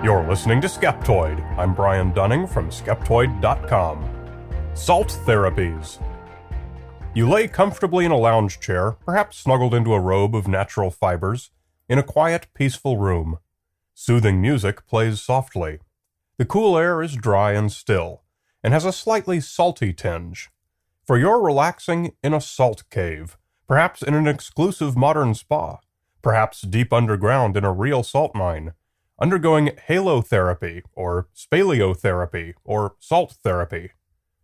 You're listening to Skeptoid. I'm Brian Dunning from Skeptoid.com. Salt Therapies. You lay comfortably in a lounge chair, perhaps snuggled into a robe of natural fibers, in a quiet, peaceful room. Soothing music plays softly. The cool air is dry and still, and has a slightly salty tinge. For you're relaxing in a salt cave, perhaps in an exclusive modern spa, perhaps deep underground in a real salt mine, undergoing halotherapy, or speleotherapy, or salt therapy.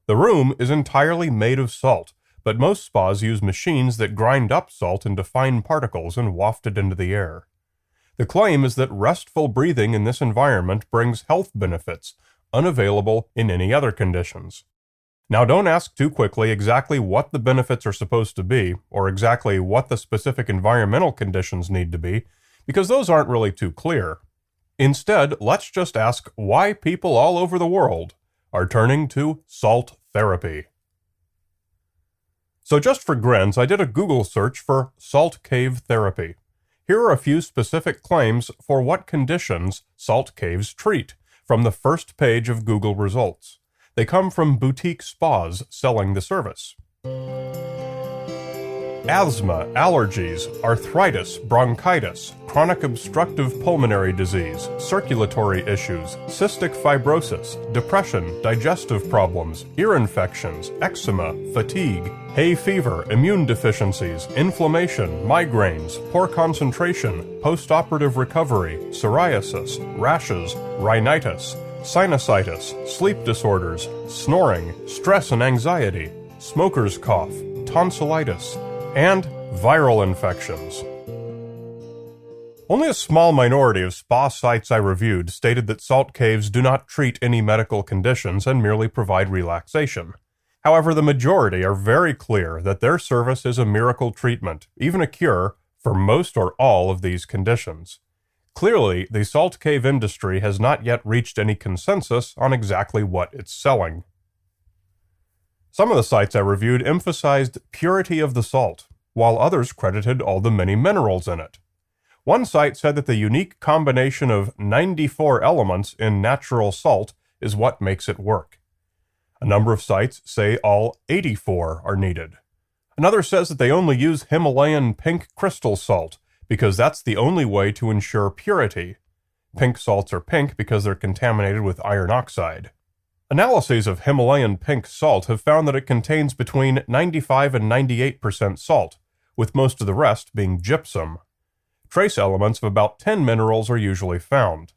The room is entirely made of salt, but most spas use machines that grind up salt into fine particles and waft it into the air. The claim is that restful breathing in this environment brings health benefits, unavailable in any other conditions. Now, don't ask too quickly exactly what the benefits are supposed to be, or exactly what the specific environmental conditions need to be, because those aren't really too clear. Instead, let's just ask why people all over the world are turning to salt therapy. So just for grins, I did a Google search for salt cave therapy. Here are a few specific claims for what conditions salt caves treat, from the first page of Google results. They come from boutique spas selling the service. Asthma, allergies, arthritis, bronchitis, chronic obstructive pulmonary disease, circulatory issues, cystic fibrosis, depression, digestive problems, ear infections, eczema, fatigue, hay fever, immune deficiencies, inflammation, migraines, poor concentration, post-operative recovery, psoriasis, rashes, rhinitis, sinusitis, sleep disorders, snoring, stress and anxiety, smoker's cough, tonsillitis, and viral infections. Only a small minority of spa sites I reviewed stated that salt caves do not treat any medical conditions and merely provide relaxation. However, the majority are very clear that their service is a miracle treatment, even a cure, for most or all of these conditions. Clearly, the salt cave industry has not yet reached any consensus on exactly what it's selling. Some of the sites I reviewed emphasized purity of the salt, while others credited all the many minerals in it. One site said that the unique combination of 94 elements in natural salt is what makes it work. A number of sites say all 84 are needed. Another says that they only use Himalayan pink crystal salt, because that's the only way to ensure purity. Pink salts are pink because they're contaminated with iron oxide. Analyses of Himalayan pink salt have found that it contains between 95 and 98% salt, with most of the rest being gypsum. Trace elements of about 10 minerals are usually found.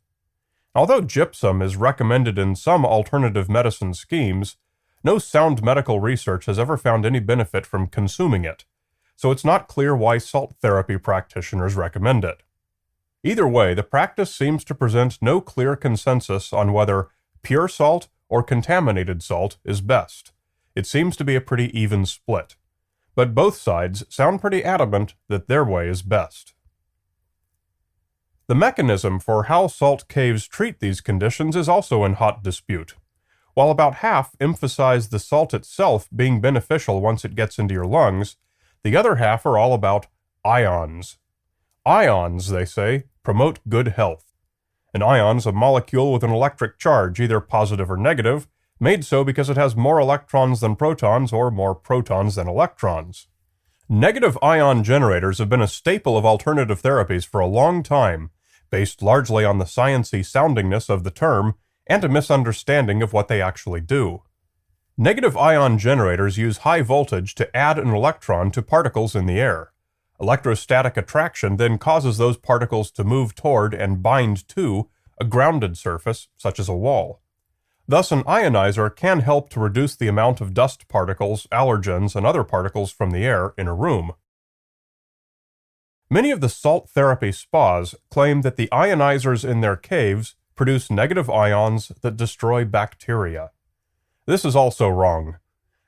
Although gypsum is recommended in some alternative medicine schemes, no sound medical research has ever found any benefit from consuming it, so it's not clear why salt therapy practitioners recommend it. Either way, the practice seems to present no clear consensus on whether pure salt or contaminated salt is best. It seems to be a pretty even split. But both sides sound pretty adamant that their way is best. The mechanism for how salt caves treat these conditions is also in hot dispute. While about half emphasize the salt itself being beneficial once it gets into your lungs, the other half are all about ions. Ions, they say, promote good health. An ion's a molecule with an electric charge, either positive or negative, made so because it has more electrons than protons or more protons than electrons. Negative ion generators have been a staple of alternative therapies for a long time, based largely on the sciencey soundingness of the term and a misunderstanding of what they actually do. Negative ion generators use high voltage to add an electron to particles in the air. Electrostatic attraction then causes those particles to move toward and bind to a grounded surface, such as a wall. Thus, an ionizer can help to reduce the amount of dust particles, allergens, and other particles from the air in a room. Many of the salt therapy spas claim that the ionizers in their caves produce negative ions that destroy bacteria. This is also wrong.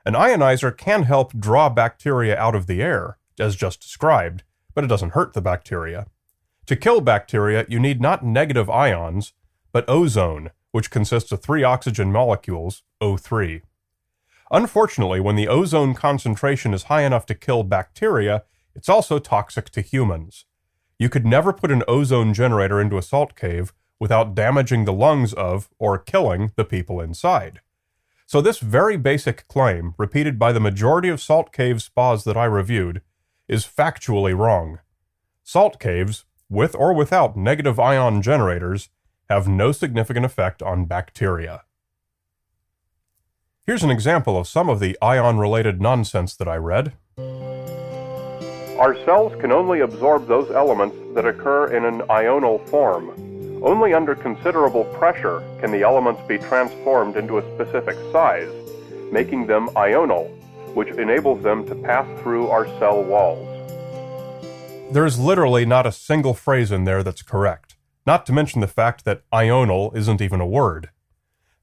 An ionizer can help draw bacteria out of the air, as just described, but it doesn't hurt the bacteria. To kill bacteria, you need not negative ions, but ozone, which consists of 3 oxygen molecules, O3. Unfortunately, when the ozone concentration is high enough to kill bacteria, it's also toxic to humans. You could never put an ozone generator into a salt cave without damaging the lungs of or killing the people inside. So this very basic claim, repeated by the majority of salt cave spas that I reviewed, is factually wrong. Salt caves, with or without negative ion generators, have no significant effect on bacteria. Here's an example of some of the ion-related nonsense that I read. Our cells can only absorb those elements that occur in an ional form. Only under considerable pressure can the elements be transformed into a specific size, making them ional, which enables them to pass through our cell walls. There's literally not a single phrase in there that's correct, not to mention the fact that ional isn't even a word.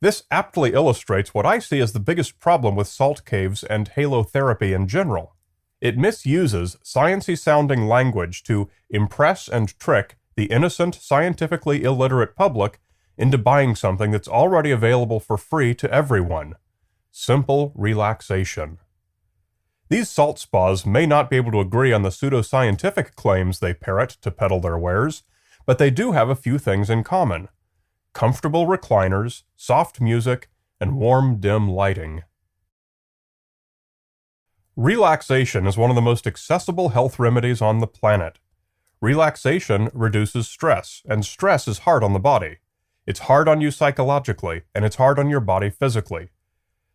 This aptly illustrates what I see as the biggest problem with salt caves and halotherapy in general. It misuses sciencey-sounding language to impress and trick the innocent, scientifically illiterate public into buying something that's already available for free to everyone. Simple relaxation. These salt spas may not be able to agree on the pseudoscientific claims they parrot to peddle their wares, but they do have a few things in common: comfortable recliners, soft music, and warm, dim lighting. Relaxation is one of the most accessible health remedies on the planet. Relaxation reduces stress, and stress is hard on the body. It's hard on you psychologically, and it's hard on your body physically.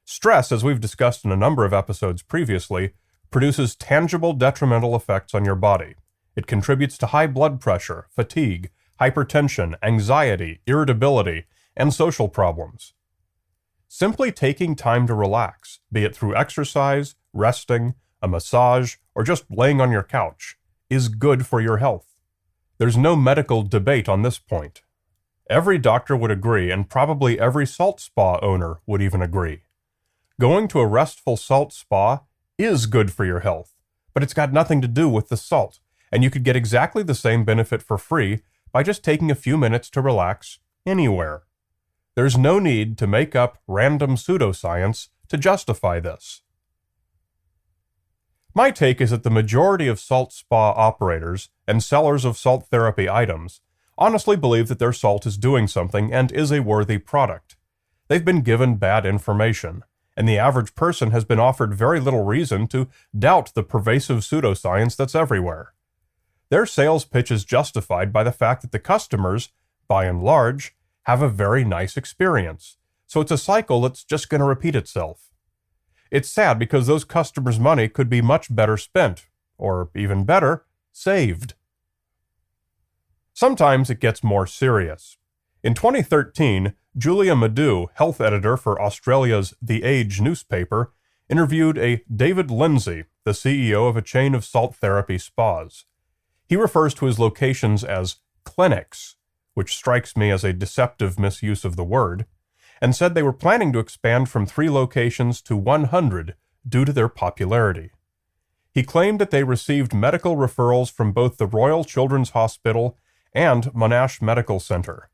Stress, as we've discussed in a number of episodes previously, produces tangible detrimental effects on your body. It contributes to high blood pressure, fatigue, hypertension, anxiety, irritability, and social problems. Simply taking time to relax, be it through exercise, resting, a massage, or just laying on your couch, is good for your health. There's no medical debate on this point. Every doctor would agree, and probably every salt spa owner would even agree. Going to a restful salt spa is good for your health, but it's got nothing to do with the salt, and you could get exactly the same benefit for free by just taking a few minutes to relax anywhere. There's no need to make up random pseudoscience to justify this. My take is that the majority of salt spa operators and sellers of salt therapy items honestly believe that their salt is doing something and is a worthy product. They've been given bad information, and the average person has been offered very little reason to doubt the pervasive pseudoscience that's everywhere. Their sales pitch is justified by the fact that the customers, by and large, have a very nice experience, so it's a cycle that's just going to repeat itself. It's sad because those customers' money could be much better spent, or even better, saved. Sometimes it gets more serious. In 2013, Julia Madhu, health editor for Australia's The Age newspaper, interviewed a David Lindsay, the CEO of a chain of salt therapy spas. He refers to his locations as clinics, which strikes me as a deceptive misuse of the word, and said they were planning to expand from 3 locations to 100 due to their popularity. He claimed that they received medical referrals from both the Royal Children's Hospital and Monash Medical Center.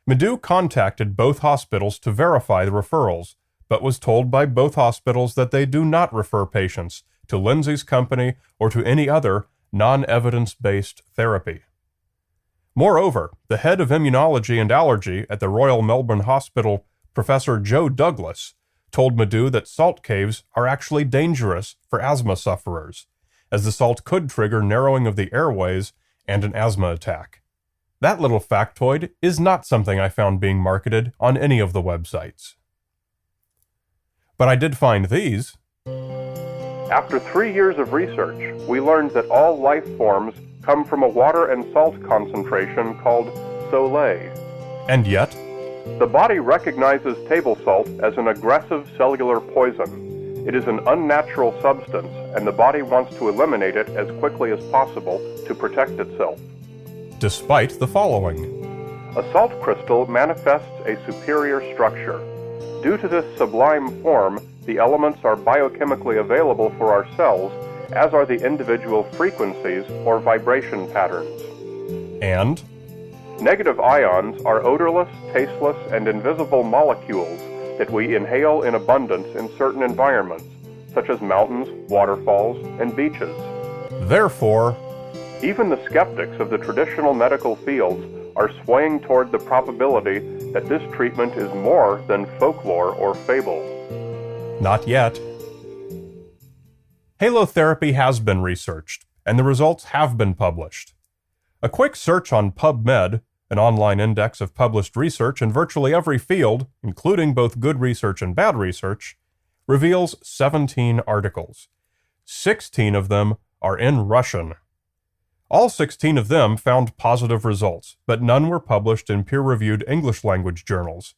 Madhu contacted both hospitals to verify the referrals, but was told by both hospitals that they do not refer patients to Lindsay's company or to any other non-evidence-based therapy. Moreover, the head of immunology and allergy at the Royal Melbourne Hospital, Professor Joe Douglas, told Madhu that salt caves are actually dangerous for asthma sufferers, as the salt could trigger narrowing of the airways and an asthma attack. That little factoid is not something I found being marketed on any of the websites. But I did find these. After 3 years of research, we learned that all life forms come from a water and salt concentration called Soleil. And yet, the body recognizes table salt as an aggressive cellular poison. It is an unnatural substance, and the body wants to eliminate it as quickly as possible to protect itself. Despite the following. A salt crystal manifests a superior structure. Due to this sublime form, the elements are biochemically available for our cells, as are the individual frequencies or vibration patterns. And negative ions are odorless, tasteless, and invisible molecules that we inhale in abundance in certain environments, such as mountains, waterfalls, and beaches. Therefore, even the skeptics of the traditional medical fields are swaying toward the probability that this treatment is more than folklore or fable. Not yet. Halotherapy has been researched, and the results have been published. A quick search on PubMed, an online index of published research in virtually every field, including both good research and bad research, reveals 17 articles. 16 of them are in Russian. All 16 of them found positive results, but none were published in peer-reviewed English-language journals.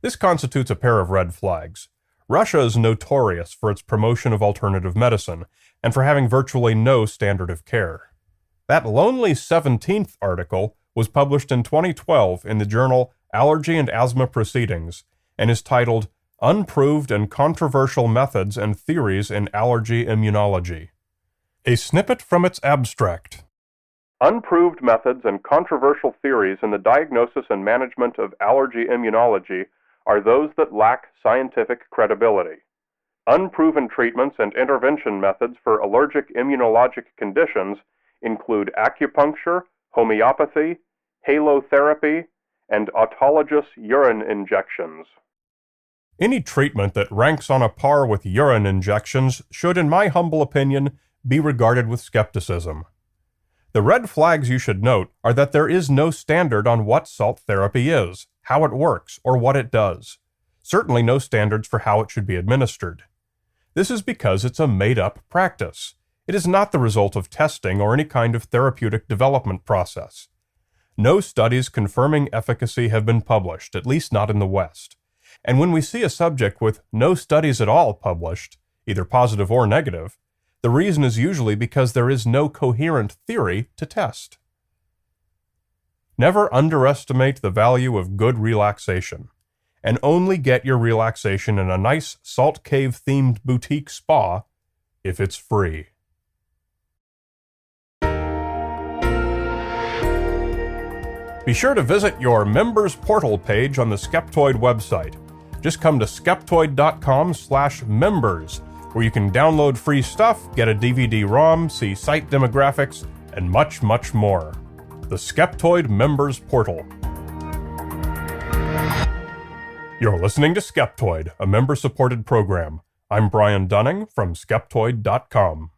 This constitutes a pair of red flags. Russia is notorious for its promotion of alternative medicine, and for having virtually no standard of care. That lonely 17th article was published in 2012 in the journal Allergy and Asthma Proceedings, and is titled Unproved and Controversial Methods and Theories in Allergy Immunology. A snippet from its abstract. Unproved methods and controversial theories in the diagnosis and management of allergy immunology are those that lack scientific credibility. Unproven treatments and intervention methods for allergic immunologic conditions include acupuncture, homeopathy, halotherapy, and autologous urine injections. Any treatment that ranks on a par with urine injections should, in my humble opinion, be regarded with skepticism. The red flags you should note are that there is no standard on what salt therapy is, how it works, or what it does. Certainly no standards for how it should be administered. This is because it's a made-up practice. It is not the result of testing or any kind of therapeutic development process. No studies confirming efficacy have been published, at least not in the West. And when we see a subject with no studies at all published, either positive or negative, the reason is usually because there is no coherent theory to test. Never underestimate the value of good relaxation, and only get your relaxation in a nice salt cave-themed boutique spa if it's free. Be sure to visit your members portal page on the Skeptoid website. Just come to skeptoid.com/members, where you can download free stuff, get a DVD-ROM, see site demographics, and much, much more. The Skeptoid Members Portal. You're listening to Skeptoid, a member-supported program. I'm Brian Dunning from Skeptoid.com.